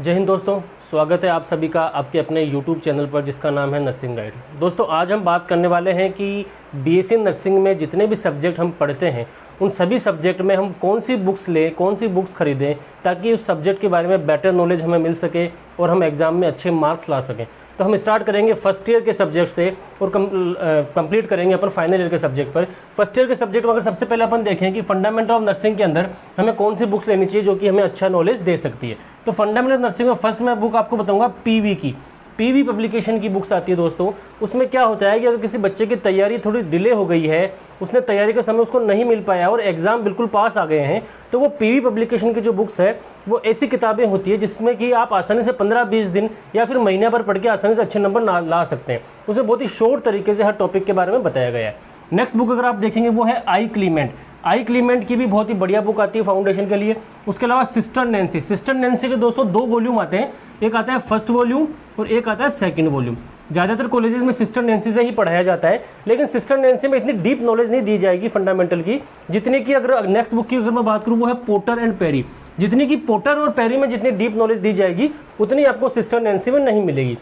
जय हिंद दोस्तों, स्वागत है आप सभी का आपके अपने YouTube चैनल पर जिसका नाम है नर्सिंग गाइड। दोस्तों आज हम बात करने वाले हैं कि बीएससी नर्सिंग में जितने भी सब्जेक्ट हम पढ़ते हैं उन सभी सब्जेक्ट में हम कौन सी बुक्स लें, कौन सी बुक्स खरीदें ताकि उस सब्जेक्ट के बारे में बेटर नॉलेज हमें मिल सके और हम एग्ज़ाम में अच्छे मार्क्स ला सकें। तो हम स्टार्ट करेंगे फर्स्ट ईयर के सब्जेक्ट से और कंप्लीट करेंगे अपन फाइनल ईयर के सब्जेक्ट पर। फर्स्ट ईयर के सब्जेक्ट में अगर सबसे पहले अपन देखें कि फंडामेंटल ऑफ नर्सिंग के अंदर हमें कौन सी बुक्स लेनी चाहिए जो कि हमें अच्छा नॉलेज दे सकती है। तो फंडामेंटल नर्सिंग में फर्स्ट मैं बुक आपको बताऊंगा पीवी की। पीवी पब्लिकेशन की बुक्स आती है दोस्तों। उसमें क्या होता है कि अगर किसी बच्चे की तैयारी थोड़ी डिले हो गई है, उसने तैयारी का समय उसको नहीं मिल पाया और एग्जाम बिल्कुल पास आ गए हैं, तो वो पीवी पब्लिकेशन की जो बुक्स है वो ऐसी किताबें होती है जिसमें कि आप आसानी से 15-20 दिन या फिर महीने भर पढ़ के आसानी से अच्छे नंबर ला सकते हैं। उसमें बहुत ही शॉर्ट तरीके से हर टॉपिक के बारे में बताया गया है। नेक्स्ट बुक अगर आप देखेंगे वो है आई क्लीमेंट। आई क्लीमेंट की भी बहुत ही बढ़िया बुक आती है फाउंडेशन के लिए। उसके अलावा सिस्टर नैन्सी। सिस्टर नैन्सी के दोस्तों 2 वॉल्यूम आते हैं, एक आता है फर्स्ट वॉल्यूम और एक आता है सेकंड वॉल्यूम। ज़्यादातर कॉलेजेस में सिस्टर नैन्सी से ही पढ़ाया जाता है, लेकिन सिस्टर नैन्सी में इतनी डीप नॉलेज नहीं दी जाएगी फंडामेंटल की जितनी की अगर नेक्स्ट बुक की अगर मैं बात करूँ वो है पोर्टर एंड पेरी। जितनी की पोर्टर और पेरी में जितनी डीप नॉलेज दी जाएगी उतनी आपको सिस्टर नैन्सी में नहीं मिलेगी।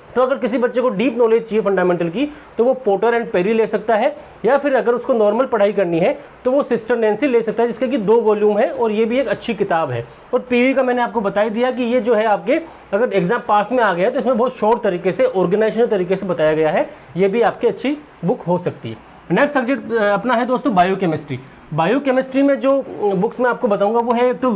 तो अगर किसी बच्चे को डीप नॉलेज चाहिए फंडामेंटल की तो वो पोर्टर एंड पेरी ले सकता है, या फिर अगर उसको नॉर्मल पढ़ाई करनी है तो वो सिस्टर नैन्सी ले सकता है जिसके कि 2 वॉल्यूम है और ये भी एक अच्छी किताब है। और पीवी का मैंने आपको बता ही दिया कि ये जो है आपके अगर एग्जाम पास में आ गया तो इसमें बहुत शॉर्ट तरीके से ऑर्गेनाइजेशन तरीके से बताया गया है, ये भी आपकी अच्छी बुक हो सकती है। नेक्स्ट सब्जेक्ट अपना है दोस्तों बायोकेमिस्ट्री। बायोकेमिस्ट्री में जो बुक्स मैं आपको बताऊंगा वो है तो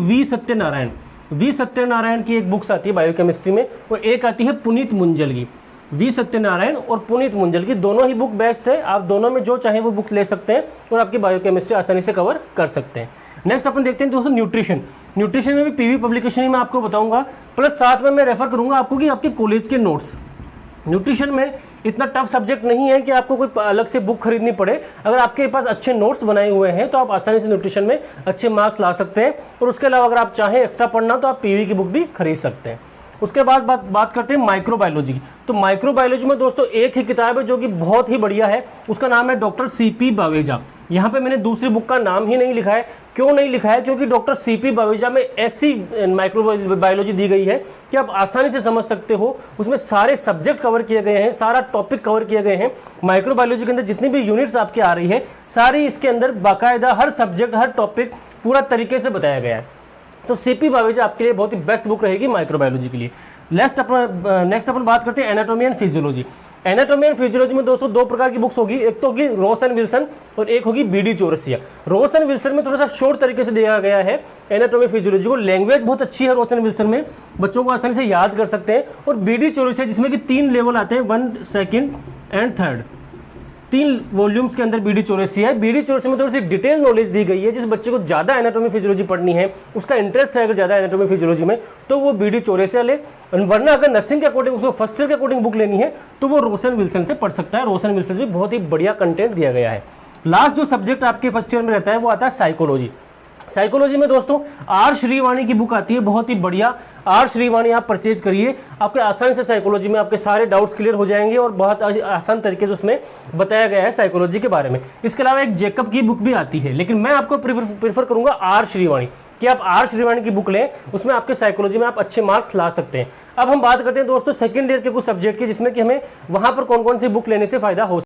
वी सत्यनारायण की एक बुक्स आती है बायोकेमिस्ट्री में, और एक आती है पुनीत मुंजल की। वी सत्यनारायण और पुनीत मुंजल की दोनों ही बुक बेस्ट है, आप दोनों में जो चाहे वो बुक ले सकते हैं और आपकी बायोकेमिस्ट्री आसानी से कवर कर सकते हैं। नेक्स्ट अपन देखते हैं दोस्तों न्यूट्रिशन। न्यूट्रिशन में भी पीवी पब्लिकेशन ही मैं आपको बताऊंगा, प्लस साथ में मैं रेफर करूंगा आपको कि आपके कॉलेज के नोट्स। न्यूट्रिशन में इतना टफ सब्जेक्ट नहीं है कि आपको कोई अलग से बुक खरीदनी पड़े। अगर आपके पास अच्छे नोट्स बनाए हुए हैं तो आप आसानी से न्यूट्रिशन में अच्छे मार्क्स ला सकते हैं। और उसके अलावा अगर आप चाहें एक्स्ट्रा पढ़ना तो आप पीवी की बुक भी खरीद सकते हैं। उसके बाद बात करते हैं माइक्रोबायोलॉजी की। तो माइक्रोबायोलॉजी में दोस्तों एक ही किताब है जो कि बहुत ही बढ़िया है, उसका नाम है डॉक्टर सीपी बावेजा। यहाँ पे मैंने दूसरी बुक का नाम ही नहीं लिखा है। क्यों नहीं लिखा है? क्योंकि डॉक्टर सीपी बावेजा में ऐसी माइक्रोबायोलॉजी दी गई है कि आप आसानी से समझ सकते हो। उसमें सारे सब्जेक्ट कवर किए गए हैं, सारा टॉपिक कवर किए गए हैं। माइक्रोबायोलॉजी के अंदर जितनी भी यूनिट्स आपकी आ रही है सारी इसके अंदर बाकायदा हर सब्जेक्ट हर टॉपिक पूरा तरीके से बताया गया है। तो सीपी बावेजा आपके लिए बहुत ही बेस्ट बुक रहेगी माइक्रोबायोलॉजी के लिए। नेक्स्ट अपन बात करते हैं anatomy and physiology. Anatomy and physiology में दोस्तों 2 प्रकार की बुक्स होगी, एक तो होगी रॉस एंड विल्सन और एक होगी BD Chaurasia. Ross and Wilson में थोड़ा सा शॉर्ट तरीके से दिया गया है एनाटॉमी फिजियोलॉजी को। लैंग्वेज बहुत अच्छी है रॉस एंड विल्सन में, बच्चों को आसानी से याद कर सकते हैं। और बीडी चौरसिया जिसमें कि 3 लेवल आते हैं, 1, 2 एंड 3, 3 वॉल्यूम्स के अंदर बीडी चौरसिया है। बीडी चौरसिया में थोड़ी सी डिटेल नॉलेज दी गई है। जिस बच्चे को ज्यादा एनाटॉमी फिजियोलॉजी पढ़नी है, उसका इंटरेस्ट है अगर ज्यादा एनाटॉमी फिजियोलॉजी में, तो वो बीडी चौरसिया ले। वरना अगर नर्सिंग के अकॉर्डिंग उसको फर्स्ट ईयर के अकॉर्डिंग बुक लेनी है तो वो रॉस एंड विल्सन से पढ़ सकता है। रॉस एंड विल्सन में बहुत ही बढ़िया कंटेंट दिया गया है। लास्ट जो सब्जेक्ट आपके फर्स्ट ईयर में रहता है वो आता है साइकोलॉजी। साइकोलॉजी में दोस्तों आर श्रीवाणी की बुक आती है, बहुत ही बढ़िया। आर श्रीवाणी आप परचेज करिए, आपके आसानी से साइकोलॉजी में आपके सारे डाउट्स क्लियर हो जाएंगे और बहुत आसान तरीके से उसमें बताया गया है साइकोलॉजी के बारे में। इसके अलावा एक जेकब की बुक भी आती है, लेकिन मैं आपको प्रीफर करूंगा आर श्रीवाणी कि आप आर श्रीवाणी की बुक लें, उसमें आपके साइकोलॉजी में आप अच्छे मार्क्स ला सकते हैं। अब हम बात करते हैं दोस्तों सेकेंड ईयर के कुछ सब्जेक्ट की, जिसमें कि हमें वहां पर कौन कौन सी बुक लेने से फायदा हो।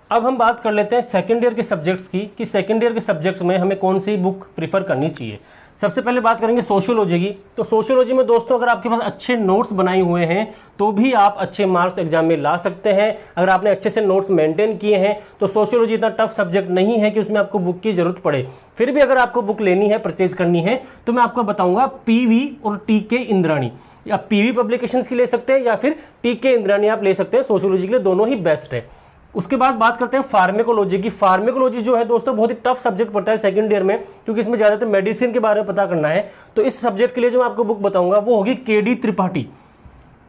अब हम बात कर लेते हैं सेकंड ईयर के सब्जेक्ट्स की कि सेकंड ईयर के सब्जेक्ट्स में हमें कौन सी बुक प्रीफर करनी चाहिए। सबसे पहले बात करेंगे सोशियोलॉजी की। तो सोशियोलॉजी में दोस्तों अगर आपके पास अच्छे नोट्स बनाए हुए हैं तो भी आप अच्छे मार्क्स एग्जाम में ला सकते हैं। अगर आपने अच्छे से नोट्स मेंटेन किए हैं तो सोशियोलॉजी इतना टफ सब्जेक्ट नहीं है कि उसमें आपको बुक की जरूरत पड़े। फिर भी अगर आपको बुक लेनी है, परचेज करनी है, तो मैं आपको बताऊंगा पीवी और टीके इंद्राणी। आप पीवी पब्लिकेशंस की ले सकते हैं या फिर टीके इंद्राणी आप ले सकते हैं। सोशियोलॉजी के लिए दोनों ही बेस्ट है। उसके बाद बात करते हैं फार्मेकोलॉजी की। फार्मेकोलॉजी जो है दोस्तों बहुत ही टफ सब्जेक्ट पड़ता है सेकंड ईयर में, क्योंकि इसमें ज्यादातर मेडिसिन के बारे में पता करना है। तो इस सब्जेक्ट के लिए जो मैं आपको बुक बताऊंगा वो होगी केडी त्रिपाठी।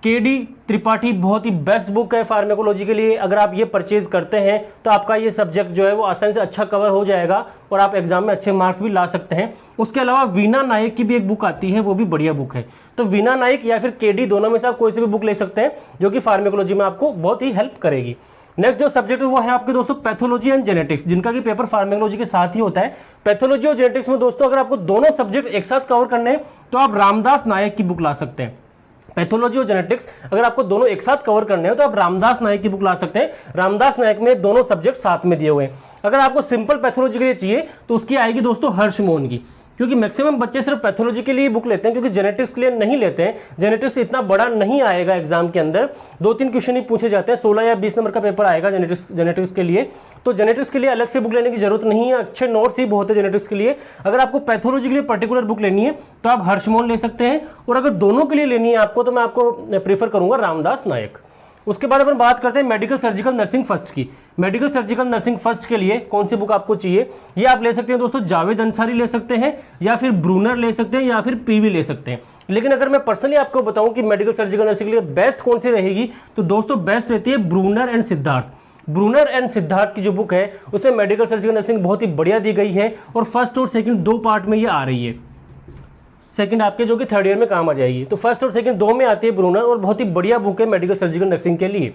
केडी त्रिपाठी बहुत ही बेस्ट बुक है फार्मेकोलॉजी के लिए। अगर आप ये परचेज करते हैं तो आपका ये सब्जेक्ट जो है वो आसानी से अच्छा कवर हो जाएगा और आप एग्जाम में अच्छे मार्क्स भी ला सकते हैं। उसके अलावा वीना नायक की भी एक बुक आती है, वो भी बढ़िया बुक है। तो वीना नायक या फिर केडी दोनों में से आप कोई सी भी बुक ले सकते हैं जो कि फार्मेकोलॉजी में आपको बहुत ही हेल्प करेगी। नेक्स्ट जो सब्जेक्ट है वो है आपके दोस्तों पैथोलॉजी एंड जेनेटिक्स, जिनका कि पेपर फार्माकोलॉजी के साथ ही होता है। पैथोलॉजी और जेनेटिक्स में दोस्तों अगर आपको दोनों सब्जेक्ट एक साथ कवर करने हैं तो आप रामदास नायक की बुक ला सकते हैं। पैथोलॉजी और जेनेटिक्स अगर आपको दोनों एक साथ कवर करने हैं तो आप रामदास नायक की बुक ला सकते हैं। रामदास नायक में दोनों सब्जेक्ट साथ में दिए हुए हैं। अगर आपको सिंपल पैथोलॉजी के लिए चाहिए तो उसकी आएगी दोस्तों हर्ष मोहन की, क्योंकि मैक्सिमम बच्चे सिर्फ पैथोलॉजी के लिए बुक लेते हैं, क्योंकि जेनेटिक्स के लिए नहीं लेते हैं। जेनेटिक्स इतना बड़ा नहीं आएगा एग्जाम के अंदर, 2-3 क्वेश्चन ही पूछे जाते हैं, 16 या 20 नंबर का पेपर आएगा जेनेटिक्स के लिए। तो जेनेटिक्स के लिए अलग से बुक लेने की जरूरत नहीं है, अच्छे नोट्स ही बहुत है जेनेटिक्स के लिए। अगर आपको पैथोलॉजी के लिए पर्टिकुलर बुक लेनी है तो आप हर्षमोहन ले सकते हैं, और अगर दोनों के लिए लेनी है आपको तो मैं आपको प्रीफर करूंगा रामदास नायक। उसके बाद अपन बात करते हैं मेडिकल सर्जिकल नर्सिंग फर्स्ट की। मेडिकल सर्जिकल नर्सिंग फर्स्ट के लिए कौन सी बुक आपको चाहिए, ये आप ले सकते हैं दोस्तों, जावेद अंसारी ले सकते हैं, या फिर ब्रूनर ले सकते हैं, या फिर पीवी ले सकते हैं। लेकिन अगर मैं पर्सनली आपको बताऊं कि मेडिकल सर्जिकल नर्सिंग के लिए बेस्ट कौन सी रहेगी, तो दोस्तों बेस्ट रहती है Bruner and Siddharth. Bruner and Siddharth की जो बुक है उसमें मेडिकल सर्जिकल नर्सिंग बहुत ही बढ़िया दी गई है, और फर्स्ट और सेकंड 2 पार्ट में ये आ रही है। सेकंड आपके जो कि 3rd ईयर में काम आ जाएगी, तो फर्स्ट और सेकंड 2 में आती है ब्रूनर, और बहुत ही बढ़िया बुक है मेडिकल सर्जिकल नर्सिंग के लिए।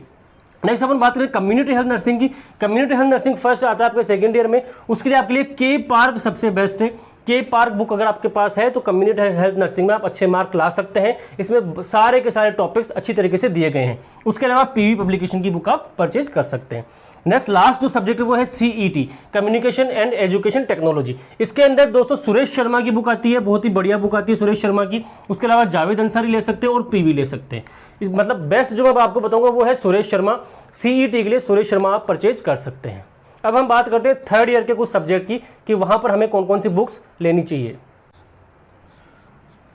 नेक्स्ट अपन बात करें कम्युनिटी हेल्थ नर्सिंग की। कम्युनिटी हेल्थ नर्सिंग फर्स्ट आता है आपके 2nd ईयर में, उसके लिए आपके लिए के पार्क सबसे बेस्ट है। के पार्क बुक अगर आपके पास है तो कम्युनिटी हेल्थ नर्सिंग में आप अच्छे मार्क ला सकते हैं। इसमें सारे के सारे टॉपिक्स अच्छी तरीके से दिए गए हैं। उसके अलावा पीवी पब्लिकेशन की बुक आप परचेज कर सकते हैं। नेक्स्ट लास्ट जो सब्जेक्ट है वो है CET, communication and education technology. इसके अंदर दोस्तों सुरेश शर्मा की बुक आती है, बहुत ही बढ़िया बुक आती है सुरेश शर्मा की। उसके अलावा जावेद अंसारी ले सकते हैं और पीवी ले सकते हैं। मतलब बेस्ट जो मैं आपको बताऊंगा वो है सुरेश शर्मा। सीईटी के लिए सुरेश शर्मा आप परचेज कर सकते हैं। अब हम बात करते हैं 3rd ईयर के कुछ सब्जेक्ट की, कि वहां पर हमें कौन कौन सी बुक्स लेनी चाहिए।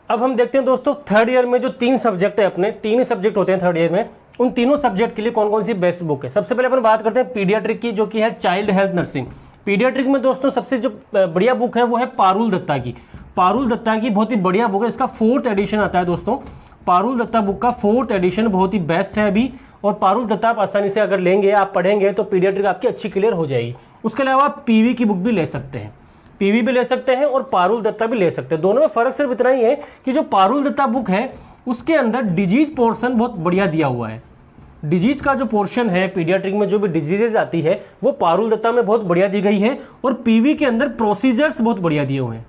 अब हम देखते हैं दोस्तों 3rd ईयर में जो 3 सब्जेक्ट है, अपने 3 ही सब्जेक्ट होते हैं 3rd ईयर में, उन तीनों सब्जेक्ट के लिए कौन कौन सी बेस्ट बुक है। सबसे पहले अपन बात करते हैं पीडियाट्रिक की, जो कि है चाइल्ड हेल्थ नर्सिंग। पीडियाट्रिक में दोस्तों सबसे जो बढ़िया बुक है वो है पारुल दत्ता की। पारुल दत्ता की बहुत ही बढ़िया बुक है, इसका 4th एडिशन आता है दोस्तों। पारुल दत्ता बुक का 4th एडिशन बहुत ही बेस्ट है अभी, और पारुल दत्ता आप आसानी से अगर लेंगे, आप पढ़ेंगे तो पीडियाट्रिक आपकी अच्छी क्लियर हो जाएगी। उसके अलावा आप पीवी की बुक भी ले सकते हैं, पीवी भी ले सकते हैं और पारुल दत्ता भी ले सकते हैं। दोनों में फर्क सिर्फ इतना ही है कि जो पारुल दत्ता बुक है उसके अंदर डिजीज पोर्शन बहुत बढ़िया दिया हुआ है। डिजीज का जो पोर्शन है पीडियाट्रिक में, जो भी डिजीजेज आती है वो पारुल दत्ता में बहुत बढ़िया दी गई है, और पीवी के अंदर प्रोसीजर्स बहुत बढ़िया दिए हुए हैं।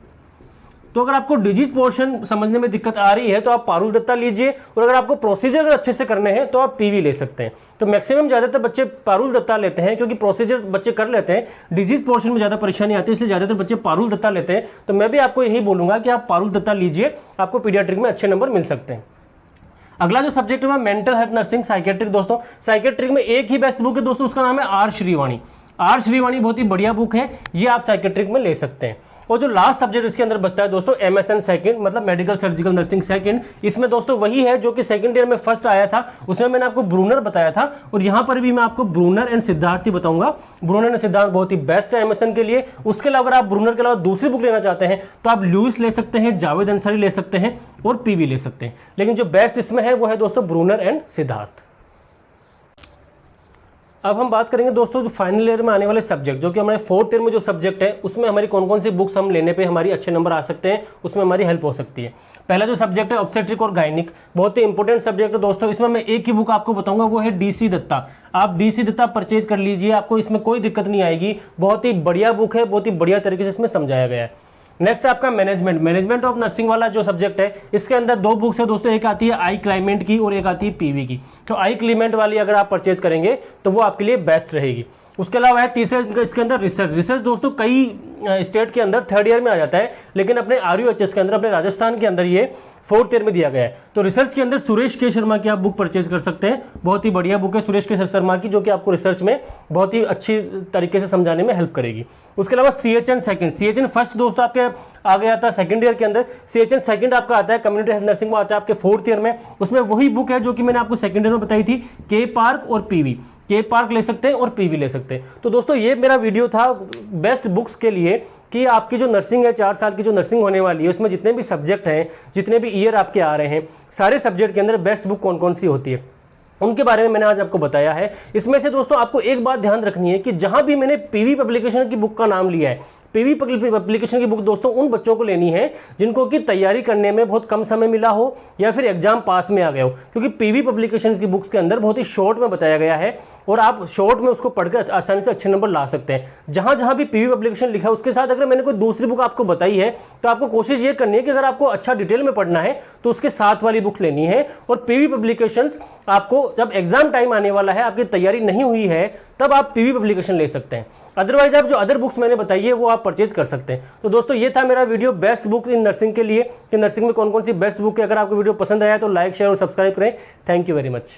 तो अगर आपको डिजीज पोर्शन समझने में दिक्कत आ रही है तो आप पारुल दत्ता लीजिए, और अगर आपको प्रोसीजर अच्छे से करने हैं तो आप पीवी ले सकते हैं। तो मैक्सिमम ज्यादातर बच्चे पारुल दत्ता लेते हैं, क्योंकि प्रोसीजर बच्चे कर लेते हैं, डिजीज पोर्शन में ज्यादा परेशानी आती है, इसलिए ज्यादातर बच्चे पारुल दत्ता लेते हैं। तो मैं भी आपको यही बोलूंगा कि आप पारुल दत्ता लीजिए, आपको पीडियाट्रिक में अच्छे नंबर मिल सकते हैं। अगला जो सब्जेक्ट है मेंटल हेल्थ नर्सिंग साइकेट्रिक। दोस्तों साइकेट्रिक में एक ही बेस्ट बुक है दोस्तों, उसका नाम है आर श्रीवाणी। आर श्रीवाणी बहुत ही बढ़िया बुक है, ये आप साइकेट्रिक में ले सकते हैं। और जो लास्ट सब्जेक्ट इसके अंदर बचता है दोस्तों एमएसएन सेकंड, मतलब मेडिकल सर्जिकल नर्सिंग सेकंड। इसमें दोस्तों वही है जो कि 2nd ईयर में फर्स्ट आया था, उसमें मैंने आपको ब्रूनर बताया था, और यहां पर भी मैं आपको ब्रूनर एंड सिद्धार्थ ही बताऊंगा। ब्रूनर एंड सिद्धार्थ बहुत ही बेस्ट है एमएसएन के लिए। उसके अलावा अगर आप ब्रूनर के अलावा दूसरी बुक लेना चाहते हैं तो आप लुइस ले सकते हैं, जावेद अंसारी ले सकते हैं और पीवी ले सकते हैं। लेकिन जो बेस्ट इसमें है वो है दोस्तों ब्रूनर एंड सिद्धार्थ। अब हम बात करेंगे दोस्तों जो फाइनल ईयर में आने वाले सब्जेक्ट, जो कि हमारे 4th ईयर में जो सब्जेक्ट है उसमें हमारी कौन कौन सी बुक्स हम लेने पे हमारी अच्छे नंबर आ सकते हैं, उसमें हमारी हेल्प हो सकती है। पहला जो सब्जेक्ट है ऑब्स्टेट्रिक और गायनिक, बहुत ही इंपॉर्टेंट सब्जेक्ट है दोस्तों। इसमें मैं एक ही बुक आपको बताऊंगा, वो है डीसी दत्ता। आप डीसी दत्ता परचेज कर लीजिए, आपको इसमें कोई दिक्कत नहीं आएगी। बहुत ही बढ़िया बुक है, बहुत ही बढ़िया तरीके से इसमें समझाया गया है। नेक्स्ट है आपका मैनेजमेंट ऑफ नर्सिंग वाला जो सब्जेक्ट है, इसके अंदर 2 बुक्स है दोस्तों, एक आती है आई क्लाइमेट की और एक आती है पीवी की। तो आई क्लाइमेट वाली अगर आप परचेज करेंगे तो वो आपके लिए बेस्ट रहेगी। उसके अलावा है तीसरे इसके अंदर रिसर्च दोस्तों, कई स्टेट के अंदर 3rd ईयर में आ जाता है, लेकिन अपने आरयूएचएस के अंदर, अपने राजस्थान के अंदर ये 4th ईयर में दिया गया है। तो रिसर्च के अंदर सुरेश के शर्मा की आप बुक परचेज कर सकते हैं, बहुत ही बढ़िया बुक है सुरेश के शर्मा की, जो कि आपको रिसर्च में बहुत ही अच्छी तरीके से समझाने में हेल्प करेगी। उसके अलावा सीएचएन सेकंड, सीएचएन फर्स्ट दोस्तों आपके आ गया था 2nd ईयर के अंदर, सीएचएन सेकंड आपका आता है कम्युनिटी हेल्थ नर्सिंग में आता है आपके 4th ईयर में। उसमें वही बुक है जो कि मैंने आपको 2nd ईयर में बताई थी, के पार्क और पीवी। के पार्क ले सकते हैं और पीवी ले सकते हैं। तो दोस्तों ये मेरा वीडियो था बेस्ट बुक्स के लिए, कि आपकी जो नर्सिंग है 4 साल की जो नर्सिंग होने वाली है उसमें जितने भी सब्जेक्ट हैं, जितने भी ईयर आपके आ रहे हैं, सारे सब्जेक्ट के अंदर बेस्ट बुक कौन कौन सी होती है उनके बारे में मैंने आज आपको बताया है। इसमें से दोस्तों आपको एक बात ध्यान रखनी है कि जहां भी मैंने पीवी पब्लिकेशन की बुक का नाम लिया है, पीवी पब्लिकेशन की बुक दोस्तों उन बच्चों को लेनी है जिनको कि तैयारी करने में बहुत कम समय मिला हो या फिर एग्जाम पास में आ गया हो, क्योंकि पीवी पब्लिकेशन की बुक्स के अंदर बहुत ही शॉर्ट में बताया गया है और आप शॉर्ट में उसको पढ़कर आसानी से अच्छे नंबर ला सकते हैं। जहां जहां भी पीवी पब्लिकेशन लिखा है उसके साथ अगर मैंने कोई दूसरी बुक आपको बताई है तो आपको कोशिश ये करनी है कि अगर आपको अच्छा डिटेल में पढ़ना है तो उसके साथ वाली बुक लेनी है। और पीवी पब्लिकेशंस आपको जब एग्जाम टाइम आने वाला है, आपकी तैयारी नहीं हुई है, तब आप पीवी पब्लिकेशन ले सकते हैं। अदरवाइज आप जो अदर बुक्स मैंने बताई है वो आप परचेज कर सकते हैं। तो दोस्तों ये था मेरा video best book in nursing के लिए कि नर्सिंग में कौन कौन सी बेस्ट बुक है। अगर आपको वीडियो पसंद आया तो लाइक शेयर और सब्सक्राइब करें। Thank you very much.